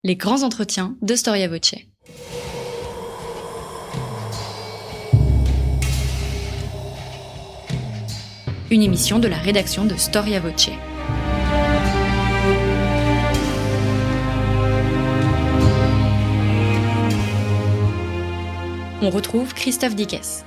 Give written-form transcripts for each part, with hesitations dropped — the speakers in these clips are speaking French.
Les grands entretiens de Storia Voce. Une émission de la rédaction de Storia Voce. On retrouve Christophe Dickès.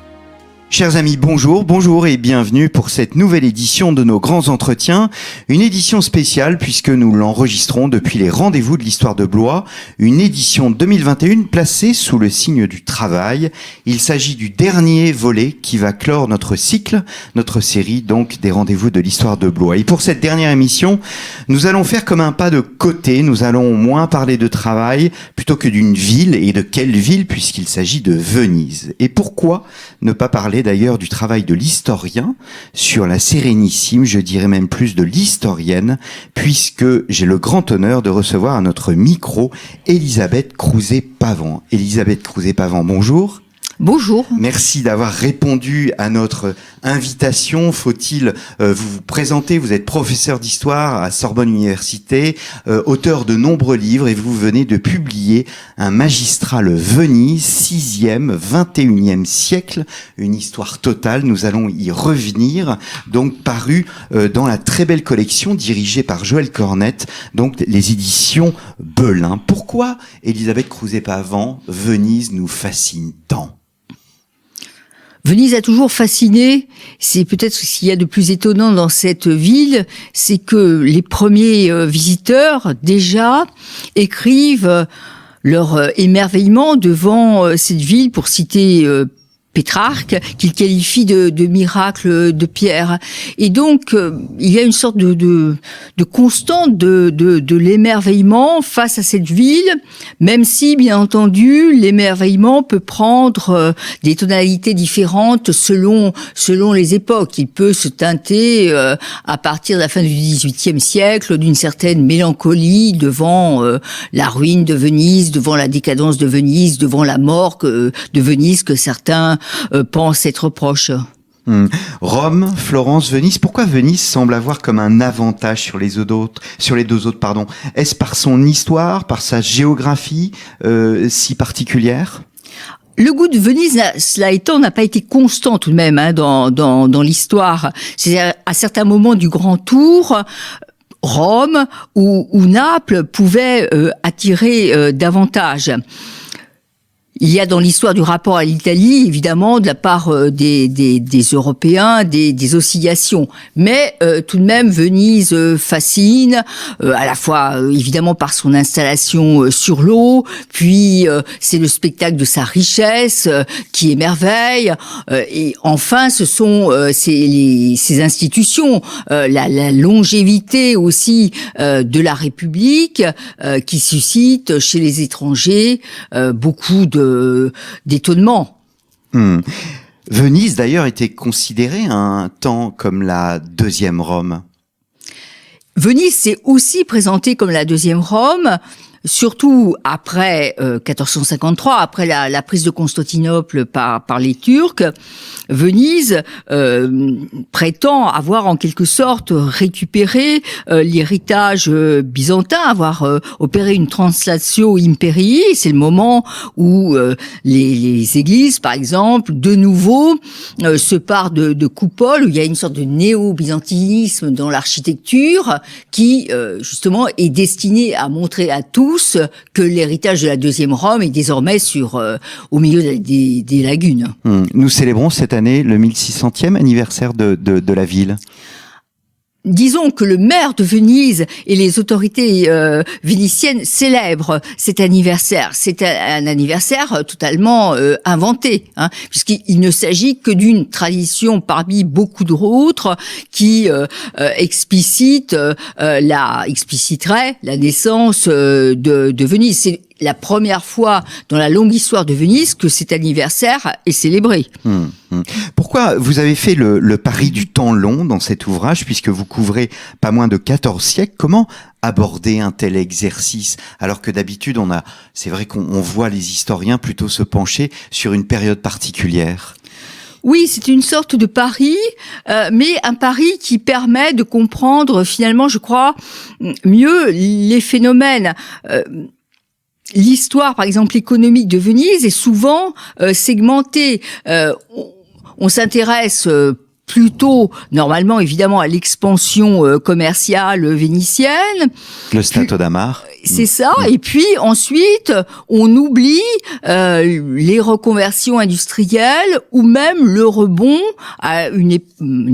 Chers amis, bonjour et bienvenue pour cette nouvelle édition de nos grands entretiens. Une édition spéciale puisque nous l'enregistrons depuis les rendez-vous de l'histoire de Blois. Une édition 2021 placée sous le signe du travail. Il s'agit du dernier volet qui va clore notre cycle, notre série donc des rendez-vous de l'histoire de Blois. Et pour cette dernière émission, nous allons faire comme un pas de côté. Nous allons moins parler de travail plutôt que d'une ville. Et de quelle ville puisqu'il s'agit de Venise. Et pourquoi ne pas parler d'ailleurs du travail de l'historien sur la sérénissime, je dirais même plus de l'historienne, puisque j'ai le grand honneur de recevoir à notre micro Elisabeth Crouzet-Pavant. Elisabeth Crouzet-Pavant, bonjour. Bonjour. Merci d'avoir répondu à notre invitation. Faut-il vous présenter? Vous êtes professeur d'histoire à Sorbonne Université, auteur de nombreux livres et vous venez de publier un magistral Venise, 6e, 21e siècle, une histoire totale. Nous allons y revenir, donc paru dans la très belle collection dirigée par Joël Cornette, donc les éditions Belin. Pourquoi, Elisabeth Crouzet-Pavant, Venise nous fascine tant? Venise a toujours fasciné. C'est peut-être ce qu'il y a de plus étonnant dans cette ville, c'est que les premiers visiteurs, déjà, écrivent leur émerveillement devant cette ville, pour citer Pétrarque, qu'il qualifie de miracle de pierre. Et donc, il y a une sorte de constante de l'émerveillement face à cette ville, même si, bien entendu, l'émerveillement peut prendre des tonalités différentes selon les époques. Il peut se teinter, à partir de la fin du XVIIIe siècle, d'une certaine mélancolie devant la ruine de Venise, devant la décadence de Venise, devant la mort de Venise que certains pense être proche. Rome, Florence, Venise. Pourquoi Venise semble avoir comme un avantage sur les deux autres, Est-ce par son histoire, par sa géographie si particulière? Le goût de Venise, cela étant, n'a pas été constant tout de même dans l'histoire. C'est à certains moments du Grand Tour, Rome ou Naples pouvaient attirer davantage. Il y a dans l'histoire du rapport à l'Italie, évidemment, de la part des Européens, des oscillations. Mais tout de même, Venise fascine, à la fois évidemment par son installation sur l'eau, puis c'est le spectacle de sa richesse qui émerveille. Et enfin, ce sont ces institutions, la longévité aussi de la République qui suscite chez les étrangers beaucoup d'étonnement. Venise, d'ailleurs, était considérée un temps comme la deuxième Rome. Venise s'est aussi présentée comme la deuxième Rome, surtout après 1453, après la prise de Constantinople par les Turcs. Venise prétend avoir en quelque sorte récupéré l'héritage byzantin, avoir opéré une translatio imperii. C'est le moment où les églises, par exemple, de nouveau se parent de coupoles, où il y a une sorte de néo-byzantinisme dans l'architecture qui justement est destiné à montrer à tous que l'héritage de la deuxième Rome est désormais au milieu des lagunes. Nous célébrons cette année le 1600e anniversaire de la ville. Disons que le maire de Venise et les autorités vénitiennes célèbrent cet anniversaire. C'est un anniversaire totalement inventé, puisqu'il ne s'agit que d'une tradition parmi beaucoup d'autres qui expliciterait la naissance de Venise. C'est la première fois dans la longue histoire de Venise que cet anniversaire est célébré. Pourquoi vous avez fait le pari du temps long dans cet ouvrage, puisque vous couvrez pas moins de 14 siècles? Comment aborder un tel exercice, alors que d'habitude c'est vrai qu'on voit les historiens plutôt se pencher sur une période particulière? Oui, c'est une sorte de pari, mais un pari qui permet de comprendre finalement, je crois, mieux les phénomènes. l'histoire, par exemple, économique de Venise est souvent segmentée. On s'intéresse plutôt, normalement, évidemment, à l'expansion commerciale vénitienne. Le Stato d'Amar. C'est ça. Et puis ensuite, on oublie les reconversions industrielles ou même le rebond à une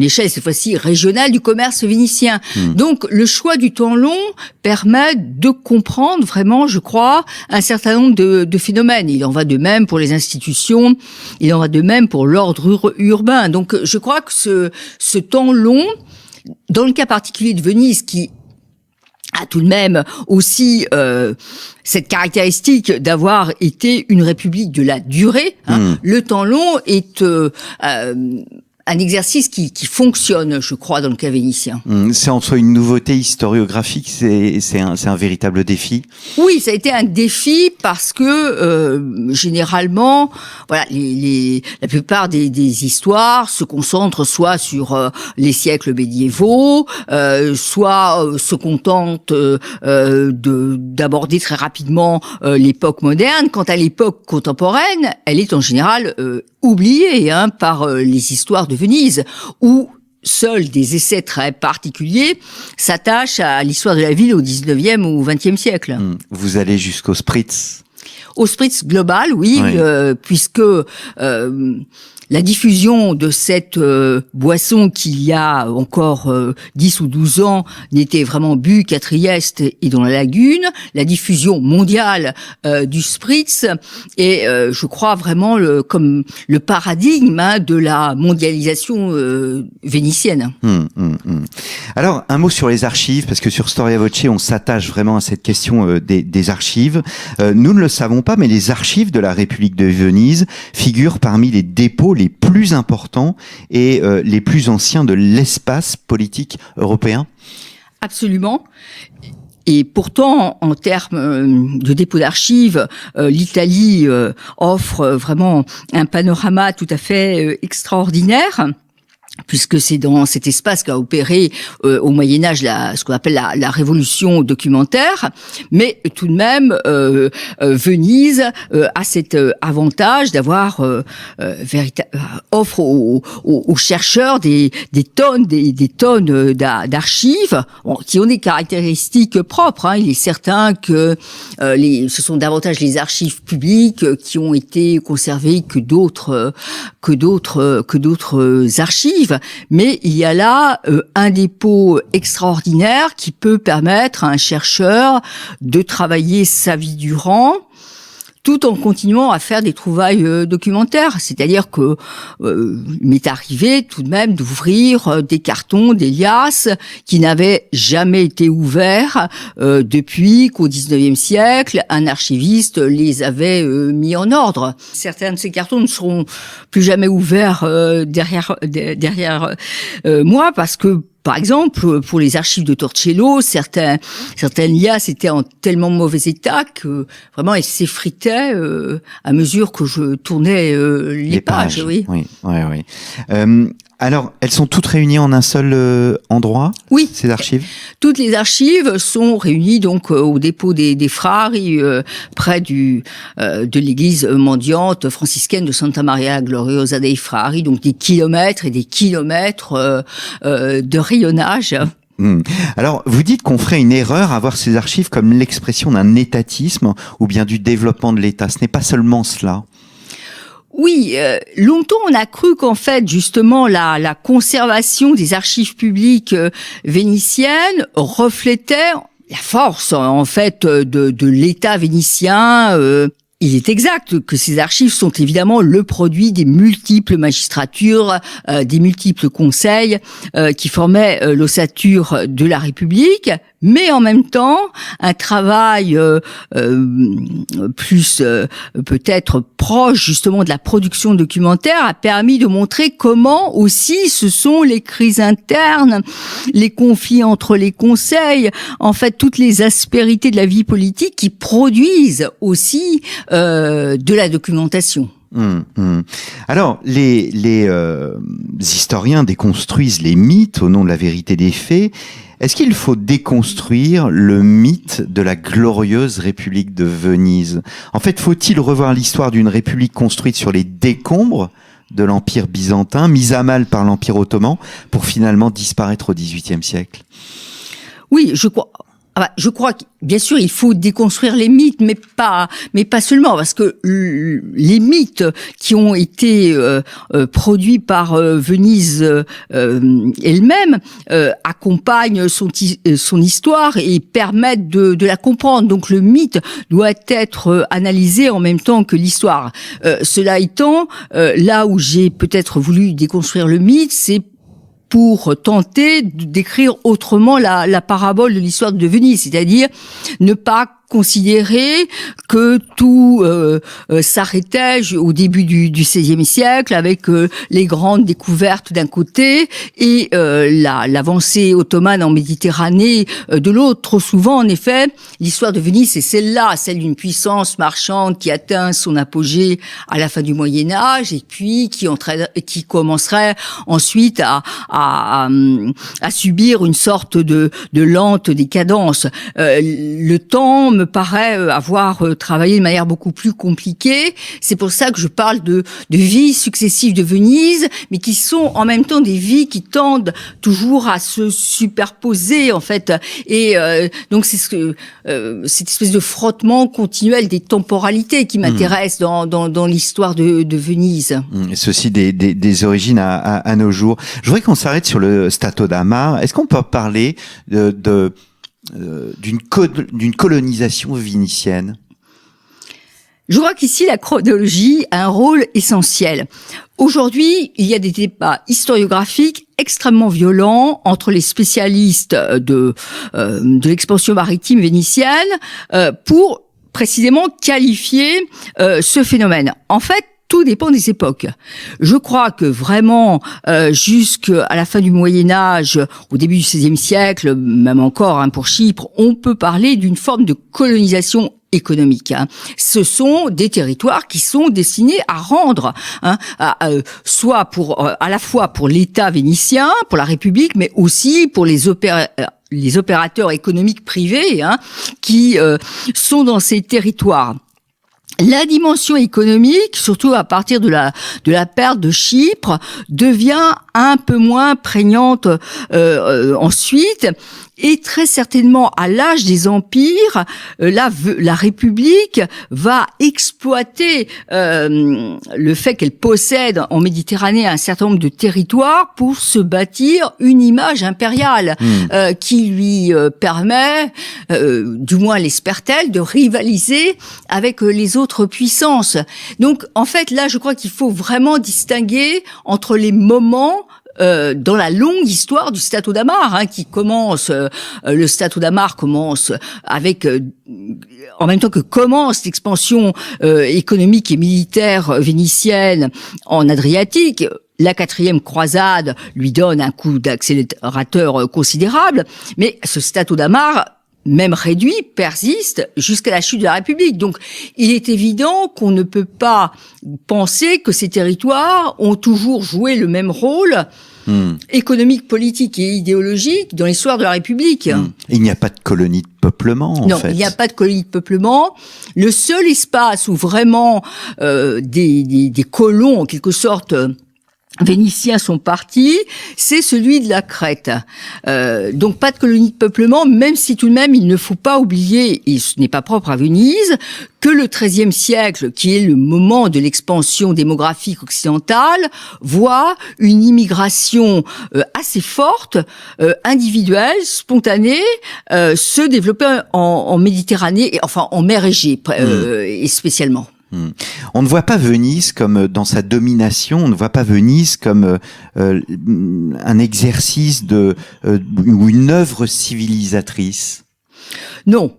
échelle, cette fois-ci régionale, du commerce vénitien. Donc, le choix du temps long permet de comprendre vraiment, je crois, un certain nombre de phénomènes. Il en va de même pour les institutions, il en va de même pour l'ordre urbain. Donc, je crois que ce temps long, dans le cas particulier de Venise, qui a tout de même aussi cette caractéristique d'avoir été une république de la durée. Le temps long est un exercice qui fonctionne, je crois, dans le cas vénitien. C'est en soi une nouveauté historiographique, c'est un véritable défi. Oui, ça a été un défi parce que généralement, voilà, la plupart des histoires se concentrent soit sur les siècles médiévaux, soit se contentent d'aborder très rapidement l'époque moderne. Quant à l'époque contemporaine, elle est en général oubliée par les histoires de Venise, où seuls des essais très particuliers s'attachent à l'histoire de la ville au 19e ou au 20e siècle. Vous allez jusqu'au spritz. Au spritz global, oui. Puisque la diffusion de cette boisson qui il y a encore 10 ou 12 ans n'était vraiment bu qu'à Trieste et dans la lagune, la diffusion mondiale du spritz est, je crois, vraiment comme le paradigme de la mondialisation vénitienne. Alors, un mot sur les archives, parce que sur Storia Voce, on s'attache vraiment à cette question des archives. Nous ne le savons pas, mais les archives de la République de Venise figurent parmi les dépôts les plus importants et les plus anciens de l'espace politique européen. Absolument. Et pourtant, en termes de dépôt d'archives, l'Italie offre vraiment un panorama tout à fait extraordinaire, puisque c'est dans cet espace qu'a opéré au Moyen-Âge ce qu'on appelle la révolution documentaire. Mais tout de même, Venise a cet avantage d'avoir offre aux chercheurs des tonnes d'archives qui ont des caractéristiques propres. Il est certain que ce sont davantage les archives publiques qui ont été conservées que d'autres archives. Mais il y a là un dépôt extraordinaire qui peut permettre à un chercheur de travailler sa vie durant, tout en continuant à faire des trouvailles documentaires. C'est-à-dire que il m'est arrivé tout de même d'ouvrir des cartons, des liasses qui n'avaient jamais été ouverts depuis qu'au 19e siècle, un archiviste les avait mis en ordre. Certains de ces cartons ne seront plus jamais ouverts derrière moi parce que, par exemple, pour les archives de Torcello, certaines liasses étaient en tellement mauvais état que vraiment elles s'effritaient à mesure que je tournais les pages. Oui. Alors, elles sont toutes réunies en un seul endroit, oui, ces archives? Toutes les archives sont réunies donc au dépôt des Frari, près de l'église mendiante franciscaine de Santa Maria Gloriosa dei Frari, donc des kilomètres et des kilomètres de rayonnage. Alors, vous dites qu'on ferait une erreur à voir ces archives comme l'expression d'un étatisme ou bien du développement de l'État. Ce n'est pas seulement cela. Oui, longtemps on a cru qu'en fait justement la conservation des archives publiques vénitiennes reflétait la force en fait de l'État vénitien. Il est exact que ces archives sont évidemment le produit des multiples magistratures, des multiples conseils qui formaient l'ossature de la République, mais en même temps, un travail plus peut-être proche justement de la production documentaire a permis de montrer comment aussi ce sont les crises internes, les conflits entre les conseils, en fait toutes les aspérités de la vie politique qui produisent aussi de la documentation. Alors, les historiens déconstruisent les mythes au nom de la vérité des faits. Est-ce qu'il faut déconstruire le mythe de la glorieuse République de Venise? En fait, faut-il revoir l'histoire d'une république construite sur les décombres de l'Empire byzantin, mise à mal par l'Empire ottoman, pour finalement disparaître au XVIIIe siècle? Oui, je crois. Je crois que, bien sûr, il faut déconstruire les mythes, mais pas seulement, parce que les mythes qui ont été produits par Venise elle-même accompagnent son histoire et permettent de la comprendre. Donc, le mythe doit être analysé en même temps que l'histoire. Cela étant, là où j'ai peut-être voulu déconstruire le mythe, c'est pour tenter d'écrire autrement la parabole de l'histoire de Venise, c'est-à-dire ne pas considérer que tout s'arrêtait au début du XVIe siècle avec les grandes découvertes d'un côté et l'avancée ottomane en Méditerranée de l'autre. Trop souvent, en effet, l'histoire de Venise, c'est celle-là, celle d'une puissance marchande qui atteint son apogée à la fin du Moyen Âge et puis qui commencerait ensuite à subir une sorte de lente décadence. Le temps me paraît avoir travaillé de manière beaucoup plus compliquée. C'est pour ça que je parle de vies successives de Venise, mais qui sont en même temps des vies qui tendent toujours à se superposer, en fait. Et donc c'est cette espèce de frottement continuel des temporalités qui m'intéresse dans l'histoire de Venise. Et ceci des origines à nos jours. Je voudrais qu'on s'arrête sur le Stato d'Amar. Est-ce qu'on peut parler d'une colonisation vénitienne? Je crois qu'ici, la chronologie a un rôle essentiel. Aujourd'hui, il y a des débats historiographiques extrêmement violents entre les spécialistes de l'expansion maritime vénitienne pour précisément qualifier ce phénomène. En fait, tout dépend des époques. Je crois que vraiment, jusqu'à la fin du Moyen-Âge, au début du XVIe siècle, même encore pour Chypre, on peut parler d'une forme de colonisation économique. Ce sont des territoires qui sont destinés à rendre, soit à la fois pour l'État vénitien, pour la République, mais aussi pour les opérateurs économiques privés qui sont dans ces territoires. La dimension économique, surtout à partir de la perte de Chypre, devient un peu moins prégnante ensuite. Et très certainement, à l'âge des empires, la République va exploiter le fait qu'elle possède en Méditerranée un certain nombre de territoires pour se bâtir une image impériale qui lui permet, du moins l'espère-t-elle, de rivaliser avec les autres puissances. Donc, en fait, là, je crois qu'il faut vraiment distinguer entre les moments dans la longue histoire du Stato d'Amar, qui commence, le Stato d'Amar commence avec, en même temps que commence l'expansion économique et militaire vénitienne en Adriatique. La 4e croisade lui donne un coup d'accélérateur considérable, mais ce Stato d'Amar, même réduit, persiste jusqu'à la chute de la République. Donc, il est évident qu'on ne peut pas penser que ces territoires ont toujours joué le même rôle économique, politique et idéologique dans l'histoire de la République. Il n'y a pas de colonie de peuplement, en fait. Non, il n'y a pas de colonie de peuplement. Le seul espace où vraiment des colons, en quelque sorte, Vénitiens sont partis, c'est celui de la Crète. Donc pas de colonie de peuplement, même si tout de même il ne faut pas oublier, et ce n'est pas propre à Venise, que le XIIIe siècle, qui est le moment de l'expansion démographique occidentale, voit une immigration assez forte, individuelle, spontanée, se développer en Méditerranée, enfin en mer Égée, et spécialement. On ne voit pas Venise comme dans sa domination, on ne voit pas Venise comme un exercice ou une œuvre civilisatrice. Non.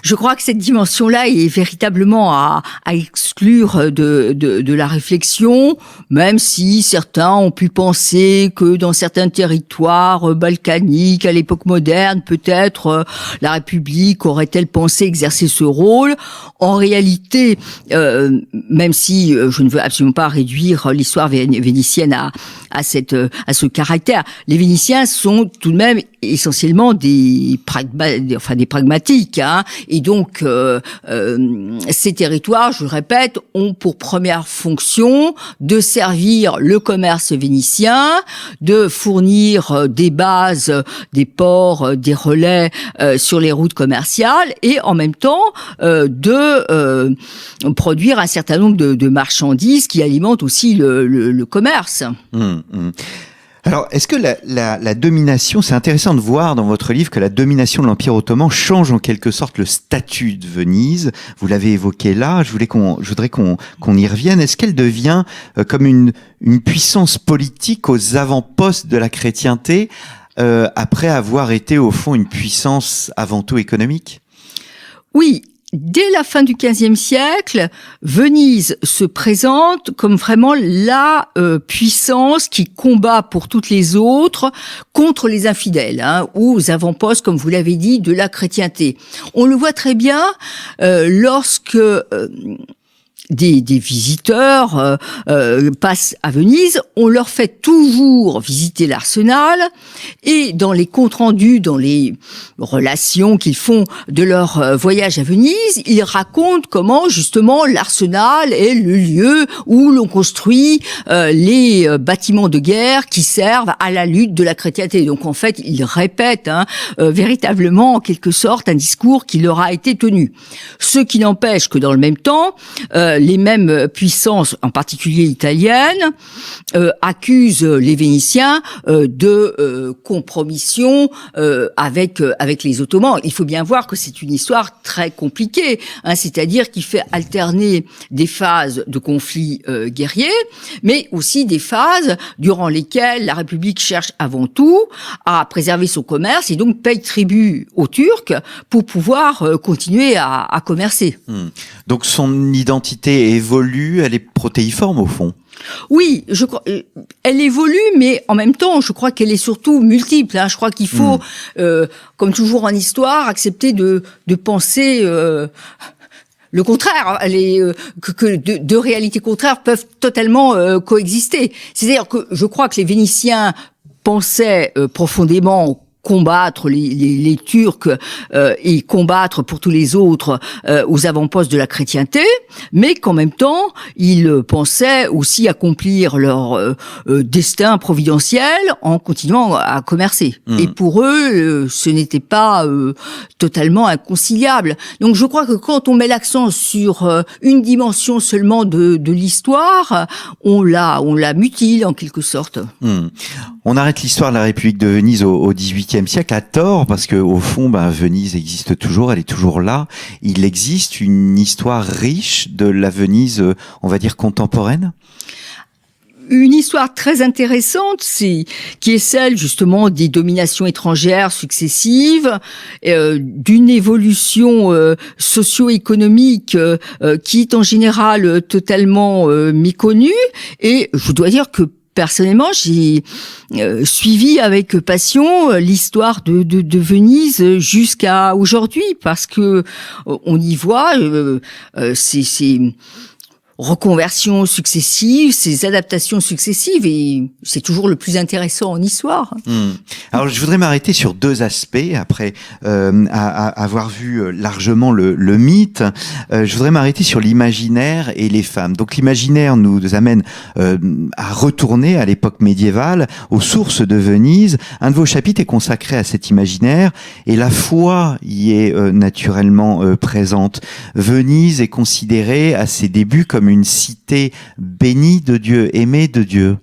Je crois que cette dimension-là est véritablement à exclure de la réflexion, même si certains ont pu penser que dans certains territoires balkaniques, à l'époque moderne, peut-être la République aurait-elle pensé exercer ce rôle. En réalité, même si je ne veux absolument pas réduire l'histoire vénitienne à ce caractère, les Vénitiens sont tout de même essentiellement des pragmatiques, hein. Et donc ces territoires, je le répète, ont pour première fonction de servir le commerce vénitien, de fournir des bases, des ports, des relais sur les routes commerciales, et en même temps de produire un certain nombre de marchandises qui alimentent aussi le commerce. Alors, est-ce que la domination, c'est intéressant de voir dans votre livre que la domination de l'Empire ottoman change en quelque sorte le statut de Venise. Vous l'avez évoqué là, je voudrais qu'on y revienne. Est-ce qu'elle devient comme une puissance politique aux avant-postes de la chrétienté après avoir été au fond une puissance avant tout économique ? Oui. Dès la fin du XVe siècle, Venise se présente comme vraiment la puissance qui combat pour toutes les autres contre les infidèles, hein, ou aux avant-postes, comme vous l'avez dit, de la chrétienté. On le voit très bien lorsque des visiteurs passent à Venise, on leur fait toujours visiter l'arsenal, et dans les comptes rendus, dans les relations qu'ils font de leur voyage à Venise, ils racontent comment justement l'arsenal est le lieu où l'on construit les bâtiments de guerre qui servent à la lutte de la chrétienté. Donc en fait, ils répètent véritablement en quelque sorte un discours qui leur a été tenu. Ce qui n'empêche que dans le même temps, les mêmes puissances, en particulier italiennes, accusent les Vénitiens de compromission avec les Ottomans. Il faut bien voir que c'est une histoire très compliquée, hein, c'est-à-dire qui fait alterner des phases de conflits guerriers, mais aussi des phases durant lesquelles la République cherche avant tout à préserver son commerce et donc paye tribut aux Turcs pour pouvoir continuer à commercer. Donc son identité évolue, elle est protéiforme au fond. Oui, je crois, elle évolue, mais en même temps, je crois qu'elle est surtout multiple. Hein. Je crois qu'il faut, comme toujours en histoire, accepter de penser le contraire. Que deux réalités contraires peuvent totalement coexister. C'est-à-dire que je crois que les Vénitiens pensaient profondément combattre les Turcs et combattre pour tous les autres aux avant-postes de la chrétienté, mais qu'en même temps, ils pensaient aussi accomplir leur destin providentiel en continuant à commercer. Et pour eux, ce n'était pas totalement inconciliable. Donc je crois que quand on met l'accent sur une dimension seulement de l'histoire, on la mutile en quelque sorte. On arrête l'histoire de la République de Venise au XVIIIe siècle à tort, parce que au fond, Venise existe toujours, elle est toujours là. Il existe une histoire riche de la Venise, on va dire contemporaine. Une histoire très intéressante, qui est celle justement des dominations étrangères successives, d'une évolution socio-économique qui est en général totalement méconnue. Et je dois dire que personnellement, j'ai suivi avec passion l'histoire de Venise jusqu'à aujourd'hui, parce que on y voit ces reconversions successives, ces adaptations successives, et c'est toujours le plus intéressant en histoire. Alors je voudrais m'arrêter sur deux aspects après avoir vu largement le mythe. Je voudrais m'arrêter sur l'imaginaire et les femmes. Donc l'imaginaire nous amène à retourner à l'époque médiévale, aux sources de Venise. Un de vos chapitres est consacré à cet imaginaire et la foi y est naturellement présente. Venise est considérée à ses débuts comme une cité bénie de Dieu, aimée de Dieu.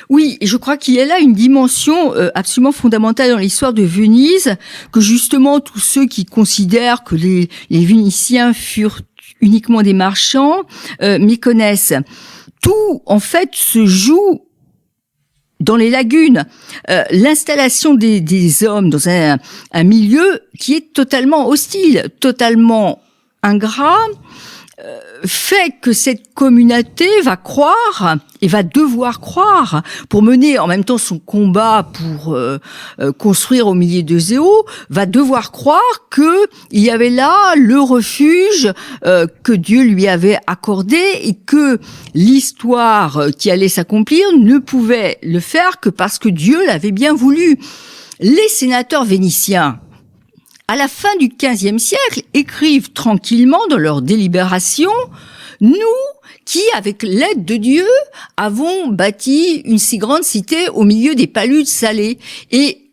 Oui, je crois qu'il y a là une dimension absolument fondamentale dans l'histoire de Venise, que justement tous ceux qui considèrent que les Vénitiens furent uniquement des marchands méconnaissent. Tout, en fait, se joue dans les lagunes, l'installation des hommes dans un milieu qui est totalement hostile, totalement ingrat, fait que cette communauté va croire et va devoir croire pour mener en même temps son combat pour construire au milieu de Zéo, va devoir croire que il y avait là le refuge que Dieu lui avait accordé et que l'histoire qui allait s'accomplir ne pouvait le faire que parce que Dieu l'avait bien voulu. Les sénateurs vénitiens, à la fin du XVe siècle, écrivent tranquillement dans leurs délibérations « Nous, qui, avec l'aide de Dieu, avons bâti une si grande cité au milieu des paludes salées. » Et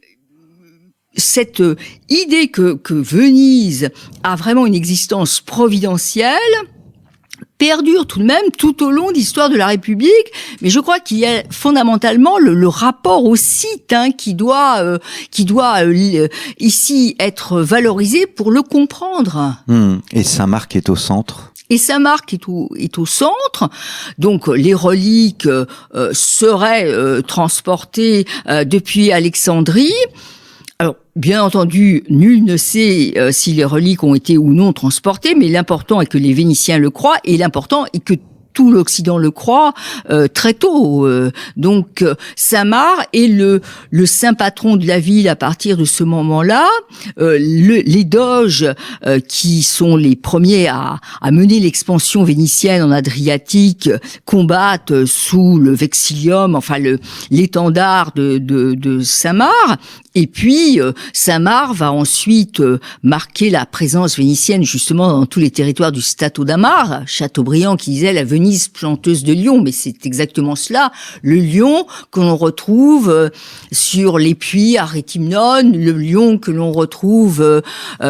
cette idée que Venise a vraiment une existence providentielle perdure tout de même tout au long de l'histoire de la République, mais je crois qu'il y a fondamentalement le rapport au site qui doit ici être valorisé pour le comprendre. Et Saint-Marc est au centre. Et Saint-Marc est au centre, donc les reliques seraient transportées depuis Alexandrie. Alors, bien entendu, nul ne sait si les reliques ont été ou non transportées, mais l'important est que les Vénitiens le croient, et l'important est que tout l'Occident le croit très tôt. Donc, Saint-Marc est le saint patron de la ville à partir de ce moment-là. Les doges qui sont les premiers à mener l'expansion vénitienne en Adriatique combattent sous le vexillium, enfin l'étendard de Saint-Marc. Et puis, Saint-Marc va ensuite marquer la présence vénitienne justement dans tous les territoires du Stato d'Amar. Chateaubriand qui disait la Venise planteuse de lions, mais c'est exactement cela. Le lion que l'on retrouve sur les puits à Rétimnone, le lion que l'on retrouve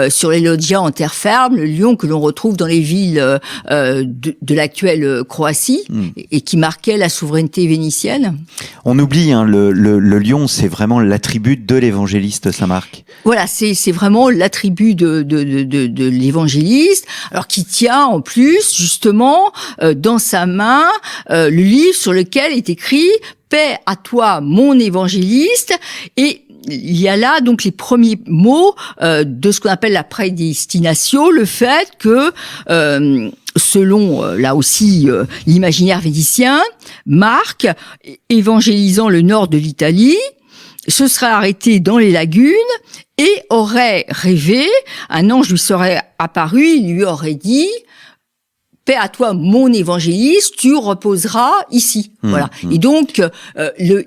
sur les loggias en terre ferme, le lion que l'on retrouve dans les villes de l'actuelle Croatie et qui marquait la souveraineté vénitienne. On oublie, le lion, c'est vraiment l'attribut de l'évangéliste Saint-Marc. Voilà, c'est vraiment l'attribut de l'évangéliste, alors qui tient en plus justement dans sa main le livre sur lequel est écrit « Paix à toi, mon évangéliste » et il y a là donc les premiers mots de ce qu'on appelle la prédestination, le fait que selon là aussi l'imaginaire vénitien, Marc, évangélisant le nord de l'Italie, se serait arrêté dans les lagunes et aurait rêvé, un ange lui serait apparu, il lui aurait dit « Paix à toi, mon évangéliste, tu reposeras ici. » Voilà. Et donc,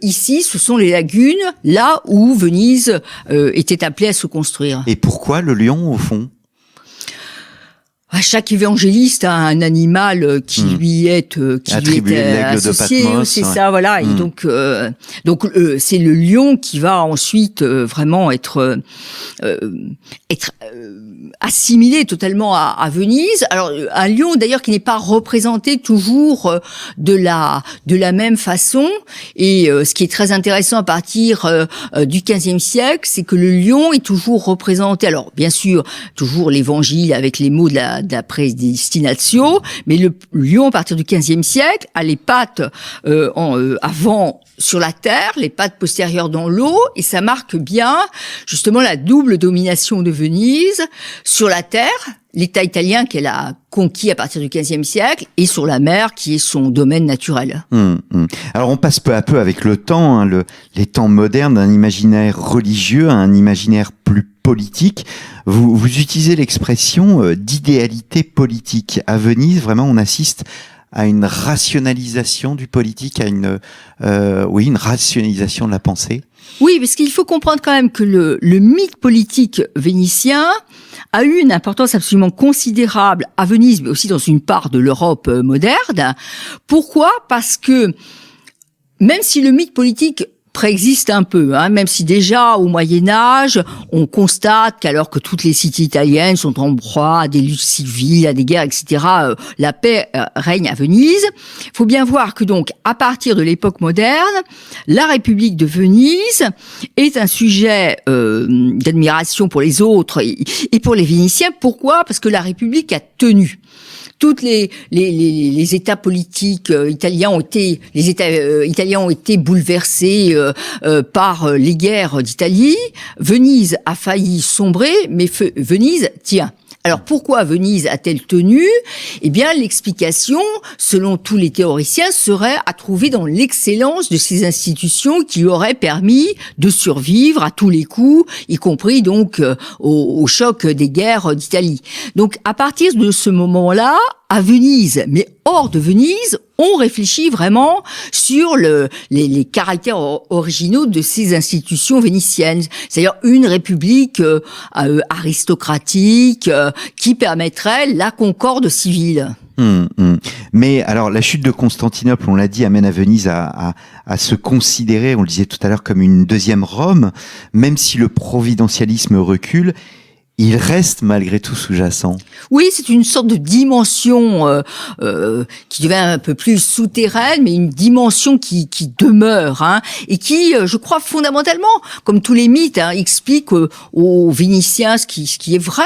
ici, ce sont les lagunes, là où Venise était appelée à se construire. Et pourquoi le lion, au fond ? Chaque évangéliste a un animal qui lui est associé, c'est ça, voilà. Et donc c'est le lion qui va ensuite vraiment être assimilé totalement à Venise. Alors un lion d'ailleurs qui n'est pas représenté toujours de la même façon. Et ce qui est très intéressant à partir du XVe siècle, c'est que le lion est toujours représenté. Alors bien sûr, toujours l'Évangile avec les mots de la prédestinatio, mais le lion à partir du XVe siècle a les pattes avant sur la terre, les pattes postérieures dans l'eau, et ça marque bien justement la double domination de Venise sur la terre, l'État italien qu'elle a conquis à partir du XVe siècle, et sur la mer qui est son domaine naturel. Alors on passe peu à peu avec le temps, les temps modernes, d'un imaginaire religieux à un imaginaire plus politique. Vous utilisez l'expression d'idéalité politique. À Venise, vraiment, on assiste à une rationalisation du politique, à une rationalisation de la pensée. Oui, parce qu'il faut comprendre quand même que le mythe politique vénitien a eu une importance absolument considérable à Venise, mais aussi dans une part de l'Europe moderne. Pourquoi ? Parce que même si le mythe politique préexiste un peu, même si déjà au Moyen-Âge, on constate qu'alors que toutes les cités italiennes sont en proie à des luttes civiles, à des guerres, etc., la paix règne à Venise. Il faut bien voir que donc, à partir de l'époque moderne, la République de Venise est un sujet d'admiration pour les autres et pour les Vénitiens. Pourquoi ? Parce que la République a tenu. Toutes les États politiques italiens ont été bouleversés par les guerres d'Italie. Venise a failli sombrer, mais Venise tient. Alors pourquoi Venise a-t-elle tenu ? Eh bien, l'explication, selon tous les théoriciens, serait à trouver dans l'excellence de ces institutions qui auraient permis de survivre à tous les coups, y compris donc au choc des guerres d'Italie. Donc à partir de ce moment-là, à Venise, mais hors de Venise, on réfléchit vraiment sur les caractères originaux de ces institutions vénitiennes. C'est-à-dire une république aristocratique qui permettrait la concorde civile. Mais alors, la chute de Constantinople, on l'a dit, amène à Venise à se considérer, on le disait tout à l'heure, comme une deuxième Rome, même si le providentialisme recule. Il reste malgré tout sous-jacent. Oui, c'est une sorte de dimension qui devient un peu plus souterraine, mais une dimension qui demeure, et qui, je crois, fondamentalement, comme tous les mythes, explique aux Vénitiens ce qui est vrai.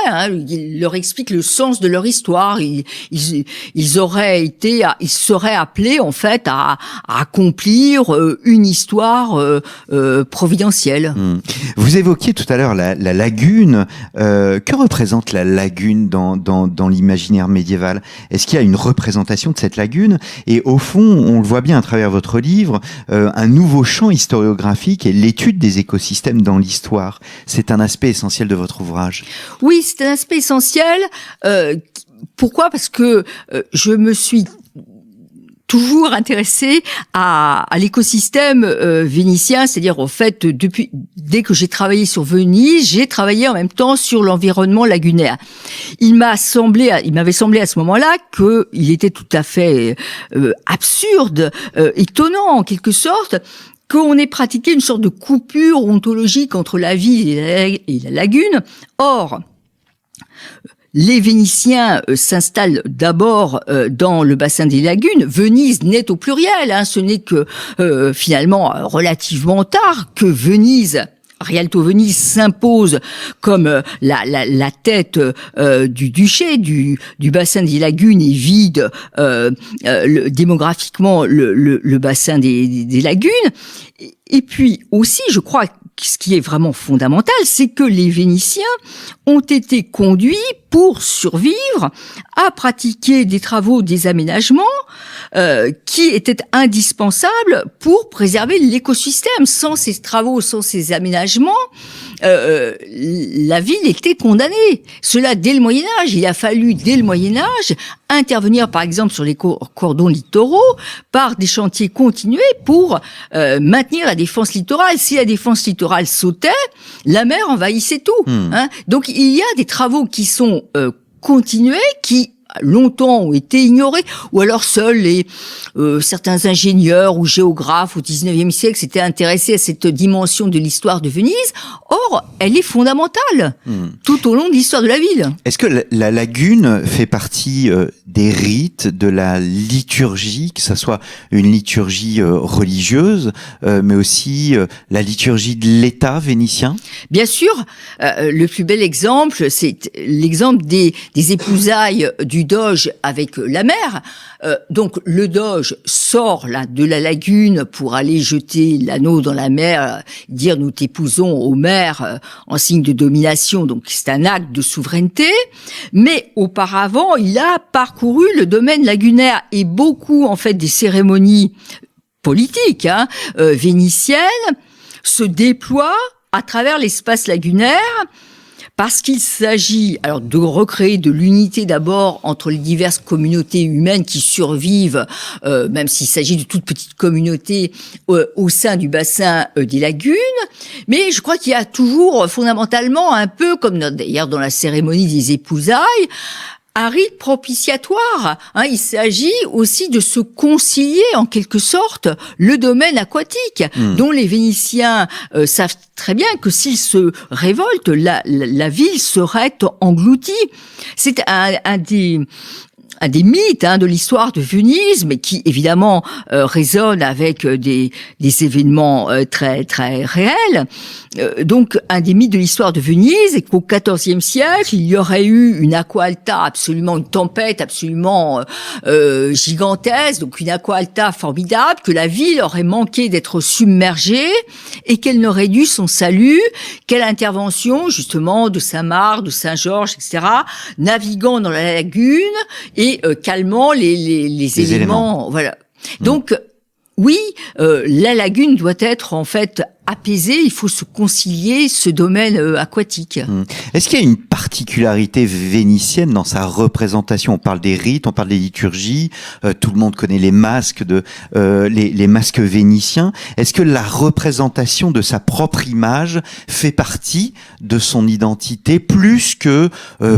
Il leur explique le sens de leur histoire. Ils seraient appelés en fait à accomplir une histoire providentielle. Vous évoquiez tout à l'heure la lagune. Que représente la lagune dans l'imaginaire médiéval ? Est-ce qu'il y a une représentation de cette lagune ? Et au fond, on le voit bien à travers votre livre, un nouveau champ historiographique et l'étude des écosystèmes dans l'histoire. C'est un aspect essentiel de votre ouvrage. Oui, c'est un aspect essentiel. Pourquoi ? Parce que je me suis toujours intéressée à l'écosystème vénitien, c'est-à-dire au fait, dès que j'ai travaillé sur Venise, j'ai travaillé en même temps sur l'environnement lagunaire. Il m'avait semblé à ce moment-là qu'il était tout à fait absurde, étonnant en quelque sorte, qu'on ait pratiqué une sorte de coupure ontologique entre la ville et la lagune. Or, les Vénitiens s'installent d'abord dans le bassin des lagunes. Venise n'est au pluriel, ce n'est que finalement relativement tard que Rialto Venise s'impose comme la tête du duché du bassin des lagunes et vide démographiquement le bassin des lagunes. Et puis aussi, je crois, ce qui est vraiment fondamental, c'est que les Vénitiens ont été conduits pour survivre à pratiquer des travaux, des aménagements qui étaient indispensables pour préserver l'écosystème. Sans ces travaux, sans ces aménagements, la ville était condamnée. Cela dès le Moyen-Âge. Il a fallu, dès le Moyen-Âge, intervenir, par exemple, sur les cordons littoraux par des chantiers continués pour maintenir la défense littorale. Si la défense littorale sautait, la mer envahissait tout. Donc, il y a des travaux qui sont continués, qui longtemps ont été ignorés, ou alors seuls certains ingénieurs ou géographes au XIXe siècle s'étaient intéressés à cette dimension de l'histoire de Venise. Or, elle est fondamentale tout au long de l'histoire de la ville. Est-ce que la lagune fait partie des rites, de la liturgie, que ça soit une liturgie religieuse, mais aussi la liturgie de l'État vénitien ? Bien sûr, le plus bel exemple, c'est l'exemple des épousailles du doge avec la mer. Donc le doge sort là de la lagune pour aller jeter l'anneau dans la mer, dire nous t'épousons aux mers en signe de domination. Donc c'est un acte de souveraineté. Mais auparavant, il a parcouru le domaine lagunaire et beaucoup en fait des cérémonies politiques vénitiennes se déploient à travers l'espace lagunaire. Parce qu'il s'agit alors de recréer de l'unité d'abord entre les diverses communautés humaines qui survivent, même s'il s'agit de toutes petites communautés au sein du bassin des lagunes. Mais je crois qu'il y a toujours fondamentalement un peu comme d'ailleurs dans la cérémonie des épousailles, un rite propitiatoire. Il s'agit aussi de se concilier en quelque sorte le domaine aquatique, dont les Vénitiens savent très bien que s'ils se révoltent, la ville serait engloutie. C'est un des mythes de l'histoire de Venise, mais qui évidemment résonne avec des événements très très réels. donc un des mythes de l'histoire de Venise, et qu'au XIVe siècle, il y aurait eu une aqua alta, absolument une tempête absolument gigantesque, donc une aqua alta formidable, que la ville aurait manqué d'être submergée et qu'elle n'aurait dû son salut qu'à l'intervention justement de Saint-Marc, de Saint-Georges, etc., naviguant dans la lagune et calmant les éléments. Voilà. Donc oui, la lagune doit être en fait apaisée. Il faut se concilier ce domaine aquatique. Est-ce qu'il y a une particularité vénitienne dans sa représentation ? On parle des rites, on parle des liturgies. Tout le monde connaît les masques les masques vénitiens. Est-ce que la représentation de sa propre image fait partie de son identité plus que,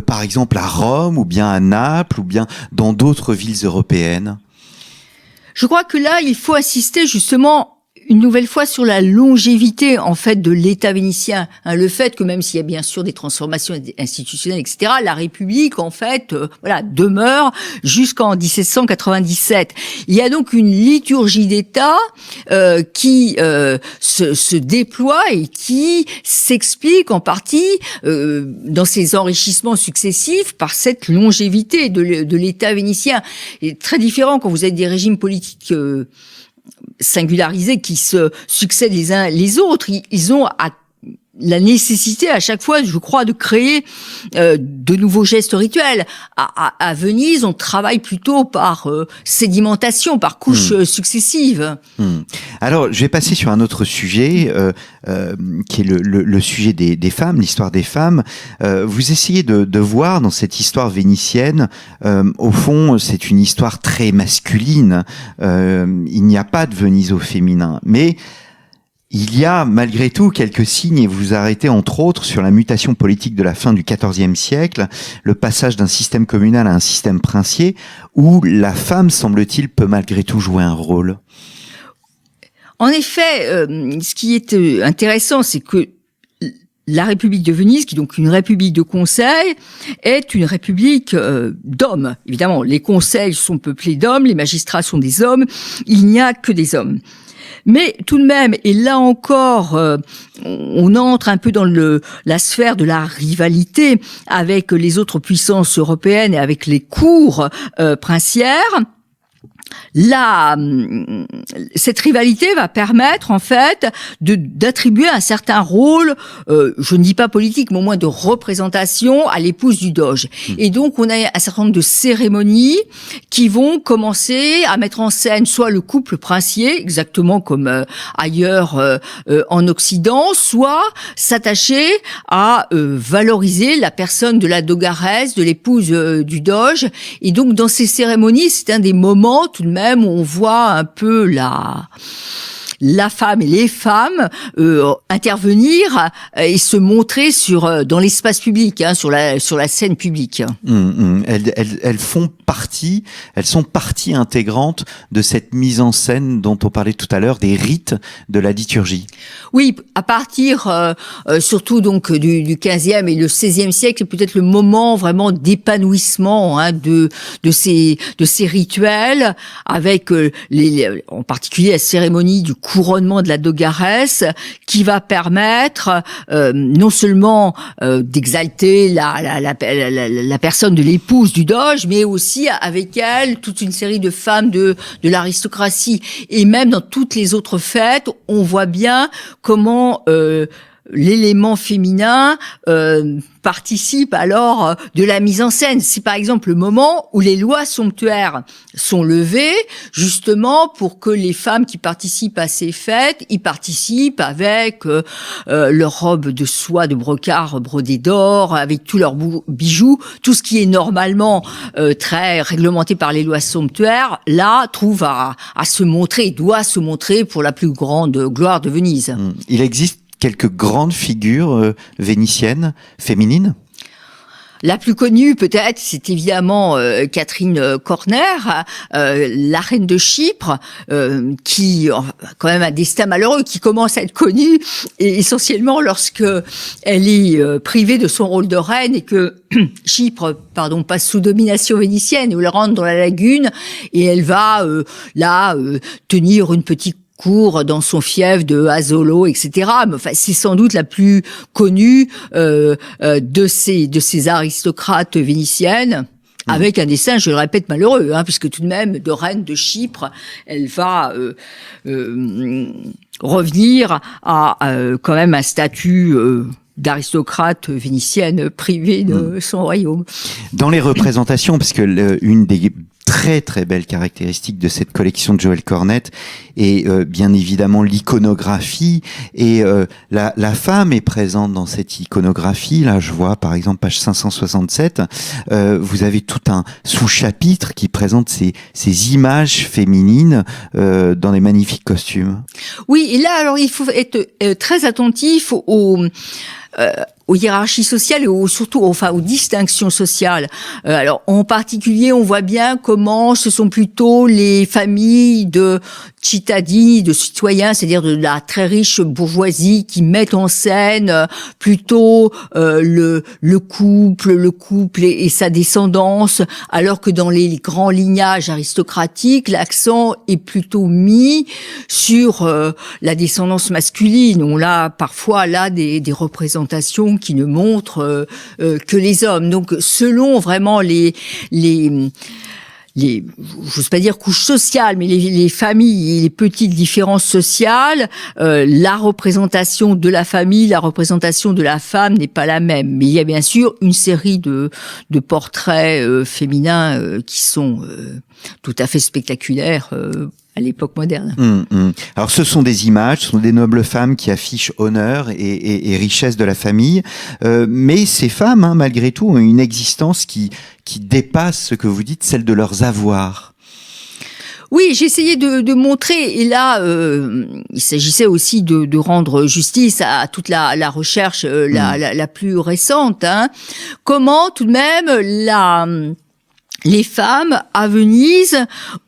par exemple, à Rome ou bien à Naples ou bien dans d'autres villes européennes ? Je crois que là, il faut insister justement une nouvelle fois sur la longévité en fait de l'État vénitien, le fait que même s'il y a bien sûr des transformations institutionnelles, etc., la République en fait, demeure jusqu'en 1797. Il y a donc une liturgie d'État qui se déploie et qui s'explique en partie dans ses enrichissements successifs par cette longévité de l'État vénitien. C'est très différent quand vous avez des régimes politiques singularisés qui se succèdent les uns les autres. Ils ont la nécessité à chaque fois, je crois, de créer de nouveaux gestes rituels. À Venise, on travaille plutôt par sédimentation, par couches successives. Alors, je vais passer sur un autre sujet, qui est le sujet des femmes, l'histoire des femmes. Vous essayez de voir dans cette histoire vénitienne, au fond, c'est une histoire très masculine. Il n'y a pas de Venise au féminin, mais il y a malgré tout quelques signes, et vous vous arrêtez entre autres sur la mutation politique de la fin du XIVe siècle, le passage d'un système communal à un système princier, où la femme, semble-t-il, peut malgré tout jouer un rôle. En effet, ce qui est intéressant, c'est que la République de Venise, qui est donc une république de conseil, est une république d'hommes. Évidemment, les conseils sont peuplés d'hommes, les magistrats sont des hommes, il n'y a que des hommes. Mais tout de même, et là encore, on entre un peu dans la sphère de la rivalité avec les autres puissances européennes et avec les cours princières. Cette rivalité va permettre en fait d'attribuer un certain rôle, je ne dis pas politique, mais au moins de représentation à l'épouse du doge. Et donc on a un certain nombre de cérémonies qui vont commencer à mettre en scène soit le couple princier, exactement comme ailleurs en Occident, soit s'attacher à valoriser la personne de la dogaresse, de l'épouse du doge. Et donc dans ces cérémonies, c'est un des moments tout de même où on voit un peu la femme et les femmes intervenir et se montrer dans l'espace public, sur la scène publique. Elles sont partie intégrante de cette mise en scène dont on parlait tout à l'heure, des rites de la liturgie. Oui, à partir surtout donc du 15e et le 16e siècle, c'est peut-être le moment vraiment d'épanouissement de ces rituels, avec en particulier la cérémonie du couronnement de la dogaresse, qui va permettre non seulement d'exalter la personne de l'épouse du doge, mais aussi avec elle toute une série de femmes de l'aristocratie. Et même dans toutes les autres fêtes, on voit bien comment l'élément féminin participe alors de la mise en scène. C'est par exemple le moment où les lois somptuaires sont levées, justement pour que les femmes qui participent à ces fêtes y participent avec leurs robes de soie, de brocart brodées d'or, avec tous leurs bijoux, tout ce qui est normalement très réglementé par les lois somptuaires, là trouve à se montrer, doit se montrer pour la plus grande gloire de Venise. Il existe quelques grandes figures vénitiennes, féminines ? La plus connue, peut-être, c'est évidemment Catherine Corner, la reine de Chypre, qui a quand même un destin malheureux, qui commence à être connue et essentiellement lorsque elle est privée de son rôle de reine et que Chypre, passe sous domination vénitienne, où elle rentre dans la lagune et elle va tenir une petite cour dans son fief de Asolo, etc. Mais enfin, c'est sans doute la plus connue de ces aristocrates vénitiennes. Avec un destin, je le répète, malheureux, puisque tout de même, de reine de Chypre, elle va revenir à quand même un statut d'aristocrate vénitienne privée de son royaume. Dans les représentations, parce que une des très très belles caractéristiques de cette collection de Joël Cornette est bien évidemment l'iconographie, et la femme est présente dans cette iconographie. Là, je vois par exemple page 567, vous avez tout un sous-chapitre qui présente ces images féminines dans des magnifiques costumes. Oui, et là alors il faut être très attentif aux hiérarchies sociales et surtout aux distinctions sociales. Alors en particulier, on voit bien comment ce sont plutôt les familles de cittadini, de citoyens, c'est-à-dire de la très riche bourgeoisie, qui mettent en scène plutôt le couple et sa descendance, alors que dans les grands lignages aristocratiques, l'accent est plutôt mis sur la descendance masculine. On a parfois là des représentations qui ne montrent que les hommes. Donc, selon vraiment les j'ose pas dire couches sociales, mais les familles et les petites différences sociales, la représentation de la famille, la représentation de la femme n'est pas la même. Mais il y a bien sûr une série de portraits féminins qui sont tout à fait spectaculaires à l'époque moderne. Alors ce sont des images, ce sont des nobles femmes qui affichent honneur et richesse de la famille, mais ces femmes, malgré tout, ont une existence qui dépasse ce que vous dites, celle de leurs avoirs. Oui, j'ai essayé de montrer, et là, il s'agissait aussi de rendre justice à toute la recherche la plus récente, comment tout de même les femmes à Venise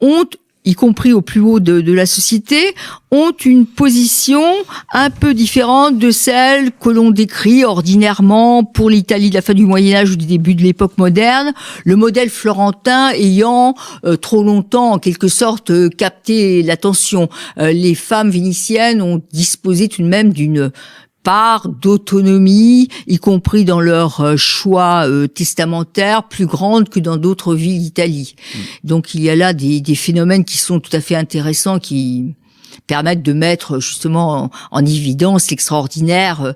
ont, y compris au plus haut de la société, ont une position un peu différente de celle que l'on décrit ordinairement pour l'Italie de la fin du Moyen-Âge ou du début de l'époque moderne, le modèle florentin ayant trop longtemps, en quelque sorte, capté l'attention. Les femmes vénitiennes ont disposé tout de même d'une part d'autonomie, y compris dans leur choix testamentaire, plus grande que dans d'autres villes d'Italie. Donc il y a là des phénomènes qui sont tout à fait intéressants, qui permettent de mettre justement en évidence l'extraordinaire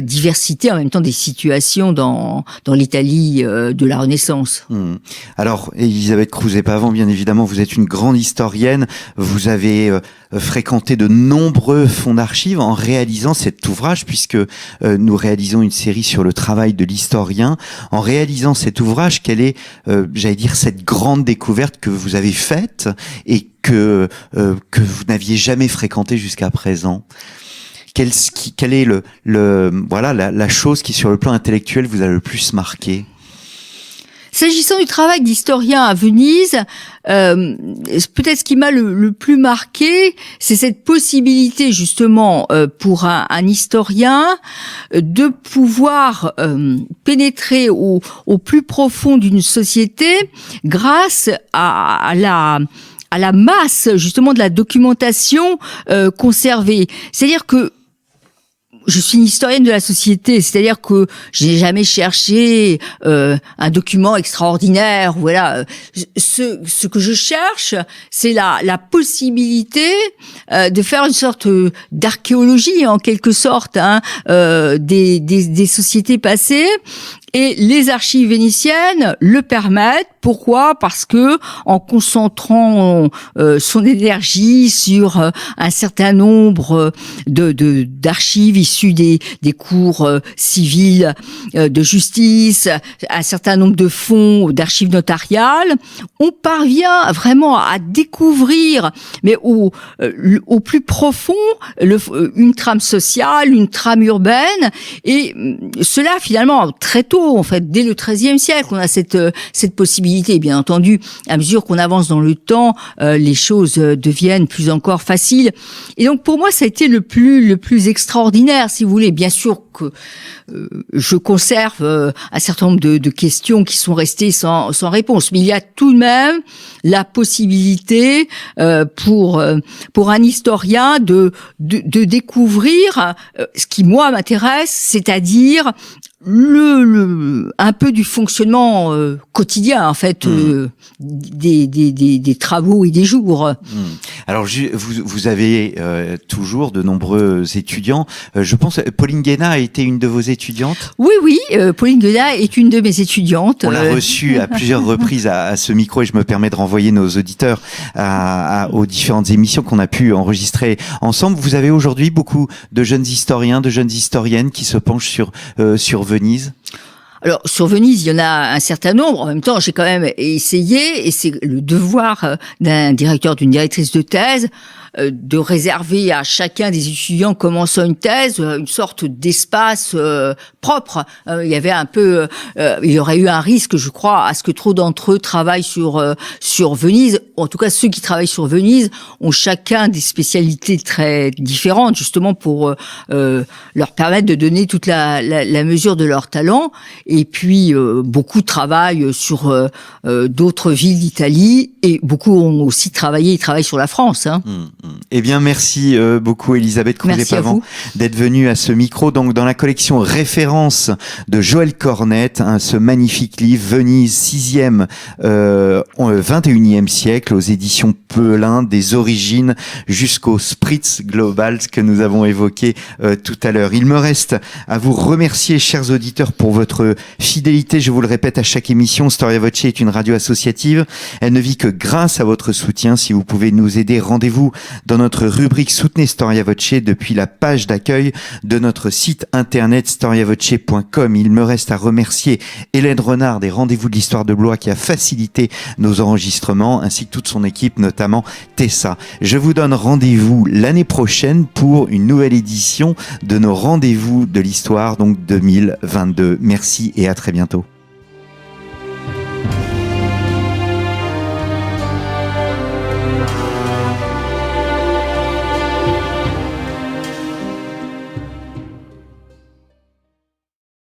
diversité en même temps des situations dans l'Italie de la Renaissance. Alors, Elisabeth Crouzet-Pavant, bien évidemment, vous êtes une grande historienne, vous avez fréquenté de nombreux fonds d'archives en réalisant cet ouvrage, puisque nous réalisons une série sur le travail de l'historien. En réalisant cet ouvrage, quelle est, j'allais dire, cette grande découverte que vous avez faite et que vous n'aviez jamais fréquenté jusqu'à présent? Quelle est la chose qui, sur le plan intellectuel, vous a le plus marqué? S'agissant du travail d'historien à Venise, peut-être ce qui m'a le plus marqué, c'est cette possibilité justement pour un historien de pouvoir pénétrer au plus profond d'une société grâce à la masse justement de la documentation conservée. C'est-à-dire que je suis une historienne de la société, c'est-à-dire que je n'ai jamais cherché un document extraordinaire. Voilà, ce que je cherche, c'est la possibilité de faire une sorte d'archéologie en quelque sorte des sociétés passées. Et les archives vénitiennes le permettent. Pourquoi ? Parce que en concentrant son énergie sur un certain nombre d'archives issues des cours civiles de justice, un certain nombre de fonds d'archives notariales, on parvient vraiment à découvrir, mais au plus profond, une trame sociale, une trame urbaine, et cela finalement très tôt. tôt, en fait, dès le XIIIe siècle, on a cette possibilité. Bien entendu, à mesure qu'on avance dans le temps, les choses deviennent plus encore faciles. Et donc, pour moi, ça a été le plus extraordinaire, si vous voulez. Bien sûr que je conserve un certain nombre de questions qui sont restées sans réponse, mais il y a tout de même la possibilité pour un historien de découvrir ce qui moi m'intéresse, c'est-à-dire un peu du fonctionnement quotidien, en fait, des travaux et des jours. Alors, vous avez toujours de nombreux étudiants. Je pense Pauline Guéna a été une de vos étudiantes. Oui, Pauline Guéna est une de mes étudiantes. On l'a reçue à plusieurs reprises à ce micro, et je me permets de renvoyer nos auditeurs aux différentes émissions qu'on a pu enregistrer ensemble. Vous avez aujourd'hui beaucoup de jeunes historiens, de jeunes historiennes qui se penchent sur Venise. Alors, sur Venise, il y en a un certain nombre. En même temps, j'ai quand même essayé, et c'est le devoir d'un directeur, d'une directrice de thèse, de réserver à chacun des étudiants commençant une thèse une sorte d'espace propre. Il y avait un peu, il y aurait eu un risque, je crois, à ce que trop d'entre eux travaillent sur Venise. En tout cas, ceux qui travaillent sur Venise ont chacun des spécialités très différentes, justement pour leur permettre de donner toute la mesure de leur talent. Et puis, beaucoup travaillent sur d'autres villes d'Italie, et beaucoup ont aussi travaillent sur la France. Eh bien, merci beaucoup Elisabeth Crouzet-Pavant d'être venue à ce micro. Donc, dans la collection Référence de Joël Cornette, ce magnifique livre Venise 6e, 21e siècle, aux éditions Pelin, des origines jusqu'au Spritz Global, ce que nous avons évoqué tout à l'heure. Il me reste à vous remercier, chers auditeurs, pour votre fidélité. Je vous le répète à chaque émission, Storia Voce est une radio associative. Elle ne vit que grâce à votre soutien. Si vous pouvez nous aider, rendez-vous dans notre rubrique Soutenez Storia Voce depuis la page d'accueil de notre site internet storiavoce.com. Il me reste à remercier Hélène Renard des Rendez-vous de l'Histoire de Blois qui a facilité nos enregistrements, ainsi que toute son équipe, notamment Tessa. Je vous donne rendez-vous l'année prochaine pour une nouvelle édition de nos Rendez-vous de l'Histoire, donc 2022. Merci et à très bientôt.